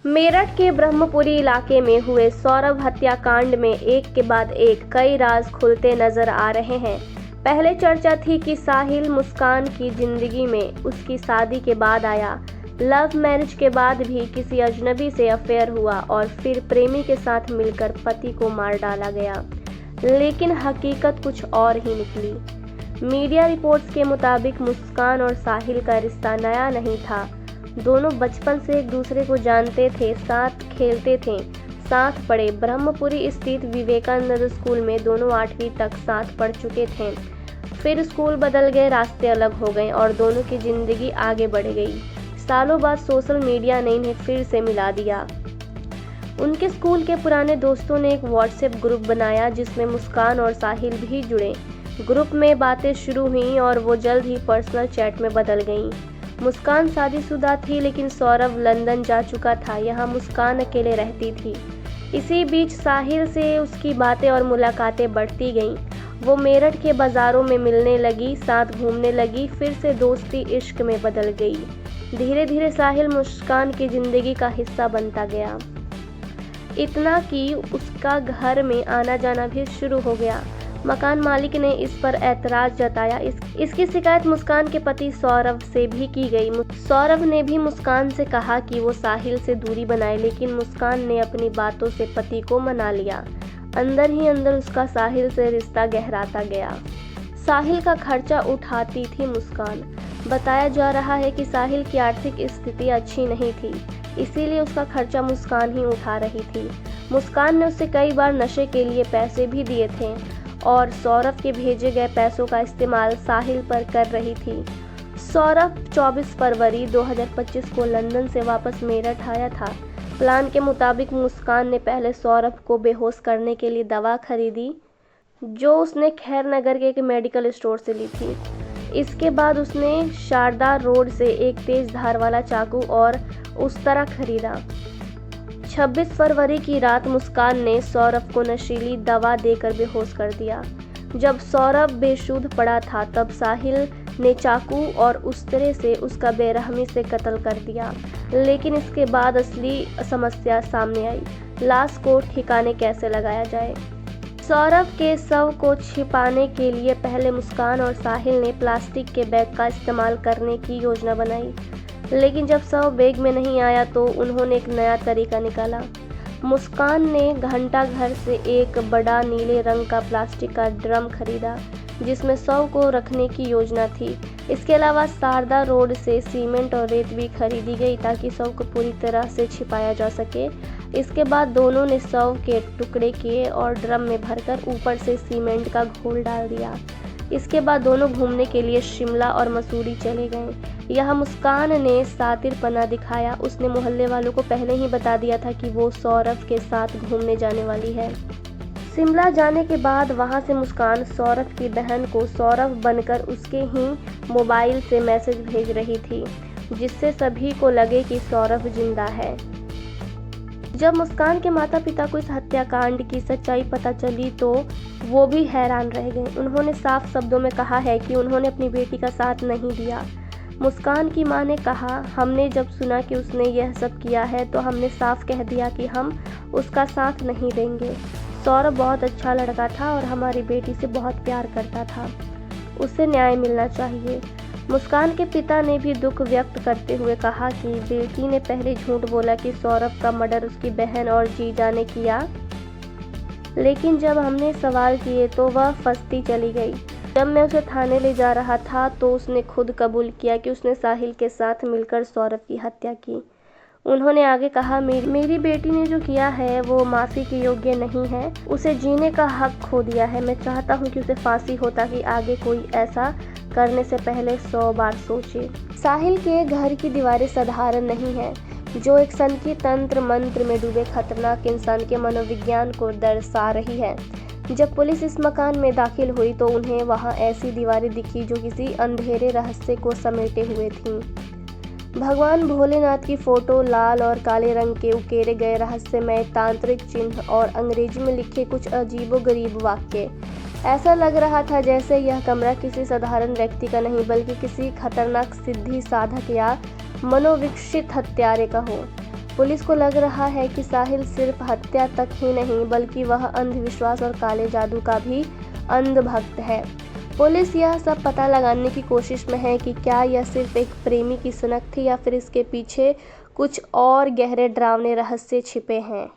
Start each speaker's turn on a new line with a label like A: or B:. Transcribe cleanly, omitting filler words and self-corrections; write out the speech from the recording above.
A: मेरठ के ब्रह्मपुरी इलाके में हुए सौरभ हत्याकांड में एक के बाद एक कई राज खुलते नजर आ रहे हैं। पहले चर्चा थी कि साहिल मुस्कान की जिंदगी में उसकी शादी के बाद आया, लव मैरिज के बाद भी किसी अजनबी से अफेयर हुआ और फिर प्रेमी के साथ मिलकर पति को मार डाला गया। लेकिन हकीकत कुछ और ही निकली। मीडिया रिपोर्ट्स के मुताबिक मुस्कान और साहिल का रिश्ता नया नहीं था। दोनों बचपन से एक दूसरे को जानते थे, साथ खेलते थे, साथ पढ़े। ब्रह्मपुरी स्थित विवेकानंद स्कूल में दोनों 8वीं तक साथ पढ़ चुके थे। फिर स्कूल बदल गए, रास्ते अलग हो गए और दोनों की जिंदगी आगे बढ़ गई। सालों बाद सोशल मीडिया ने इन्हें फिर से मिला दिया। उनके स्कूल के पुराने दोस्तों ने एक व्हाट्सएप ग्रुप बनाया जिसमें मुस्कान और साहिल भी जुड़े। ग्रुप में बातें शुरू हुई और वो जल्द ही पर्सनल चैट में बदल गईं। मुस्कान शादीशुदा थी लेकिन सौरभ लंदन जा चुका था। यहाँ मुस्कान अकेले रहती थी। इसी बीच साहिल से उसकी बातें और मुलाकातें बढ़ती गईं। वो मेरठ के बाज़ारों में मिलने लगी, साथ घूमने लगी, फिर से दोस्ती इश्क में बदल गई। धीरे धीरे साहिल मुस्कान की ज़िंदगी का हिस्सा बनता गया, इतना कि उसका घर में आना जाना भी शुरू हो गया। मकान मालिक ने इस पर ऐतराज़ जताया। इसकी शिकायत मुस्कान के पति सौरभ से भी की गई। सौरभ ने भी मुस्कान से कहा कि वो साहिल से दूरी बनाए, लेकिन मुस्कान ने अपनी बातों से पति को मना लिया। अंदर ही अंदर उसका साहिल से रिश्ता गहराता गया। साहिल का खर्चा उठाती थी मुस्कान। बताया जा रहा है कि साहिल की आर्थिक स्थिति अच्छी नहीं थी, इसीलिए उसका खर्चा मुस्कान ही उठा रही थी। मुस्कान ने उसे कई बार नशे के लिए पैसे भी दिए थे और सौरभ के भेजे गए पैसों का इस्तेमाल साहिल पर कर रही थी। सौरभ 24 फरवरी 2025 को लंदन से वापस मेरठ आया था। प्लान के मुताबिक मुस्कान ने पहले सौरभ को बेहोश करने के लिए दवा खरीदी, जो उसने खैर नगर के एक मेडिकल स्टोर से ली थी। इसके बाद उसने शारदा रोड से एक तेज धार वाला चाकू और उस्तरा खरीदा। 26 फरवरी की रात मुस्कान ने सौरभ को नशीली दवा देकर बेहोश कर दिया। जब सौरभ बेसुध पड़ा था तब साहिल ने चाकू और उस्तरे से उसका बेरहमी से कत्ल कर दिया। लेकिन इसके बाद असली समस्या सामने आई, लाश को ठिकाने कैसे लगाया जाए। सौरभ के शव को छिपाने के लिए पहले मुस्कान और साहिल ने प्लास्टिक के बैग का इस्तेमाल करने की योजना बनाई, लेकिन जब शव बैग में नहीं आया तो उन्होंने एक नया तरीका निकाला। मुस्कान ने घंटा घर से एक बड़ा नीले रंग का प्लास्टिक का ड्रम खरीदा जिसमें शव को रखने की योजना थी। इसके अलावा शारदा रोड से सीमेंट और रेत भी खरीदी गई ताकि शव को पूरी तरह से छिपाया जा सके। इसके बाद दोनों ने शव के टुकड़े किए और ड्रम में भरकर ऊपर से सीमेंट का घोल डाल दिया। इसके बाद दोनों घूमने के लिए शिमला और मसूरी चले गए। यहाँ मुस्कान ने सातिरपना दिखाया। उसने मोहल्ले वालों को पहले ही बता दिया था कि वो सौरभ के साथ घूमने जाने वाली है। शिमला जाने के बाद वहां से मुस्कान सौरभ की बहन को सौरभ बनकर उसके ही मोबाइल से मैसेज भेज रही थी, जिससे सभी को लगे कि सौरभ जिंदा है। जब मुस्कान के माता पिता को इस हत्याकांड की सच्चाई पता चली तो वो भी हैरान रह गए। उन्होंने साफ शब्दों में कहा है कि उन्होंने अपनी बेटी का साथ नहीं दिया। मुस्कान की मां ने कहा, हमने जब सुना कि उसने यह सब किया है तो हमने साफ कह दिया कि हम उसका साथ नहीं देंगे। सौरभ बहुत अच्छा लड़का था और हमारी बेटी से बहुत प्यार करता था। उसे न्याय मिलना चाहिए। मुस्कान के पिता ने भी दुख व्यक्त करते हुए कहा कि बेटी ने पहले झूठ बोला कि सौरभ का मर्डर उसकी बहन और जीजा ने किया, लेकिन जब हमने सवाल किए तो वह फंसती चली गई। जब मैं उसे थाने ले जा रहा था तो उसने खुद कबूल किया कि उसने साहिल के साथ मिलकर सौरभ की हत्या की। उन्होंने आगे कहा, मेरी बेटी ने जो किया है वो माफ़ी के योग्य नहीं है। उसे जीने का हक खो दिया है। मैं चाहता हूँ कि उसे फांसी हो ताकि आगे कोई ऐसा करने से पहले 100 बार सोचे। साहिल के घर की दीवारें साधारण नहीं है, जो एक सनकी तंत्र मंत्र में डूबे खतरनाक इंसान के मनोविज्ञान को दर्शा रही है। जब पुलिस इस मकान में दाखिल हुई तो उन्हें वहाँ ऐसी दीवारें दिखी जो किसी अंधेरे रहस्य को समेटे हुए थीं। भगवान भोलेनाथ की फोटो, लाल और काले रंग के उकेरे गए रहस्यमय तांत्रिक चिन्ह और अंग्रेजी में लिखे कुछ अजीबोगरीब वाक्य। ऐसा लग रहा था जैसे यह कमरा किसी साधारण व्यक्ति का नहीं बल्कि किसी खतरनाक सिद्धि साधक या मनोविकसित हत्यारे का हो। पुलिस को लग रहा है कि साहिल सिर्फ हत्या तक ही नहीं बल्कि वह अंधविश्वास और काले जादू का भी अंधभक्त है। पुलिस यह सब पता लगाने की कोशिश में है कि क्या यह सिर्फ एक प्रेमी की सुनक थी या फिर इसके पीछे कुछ और गहरे डरावने रहस्य छिपे हैं।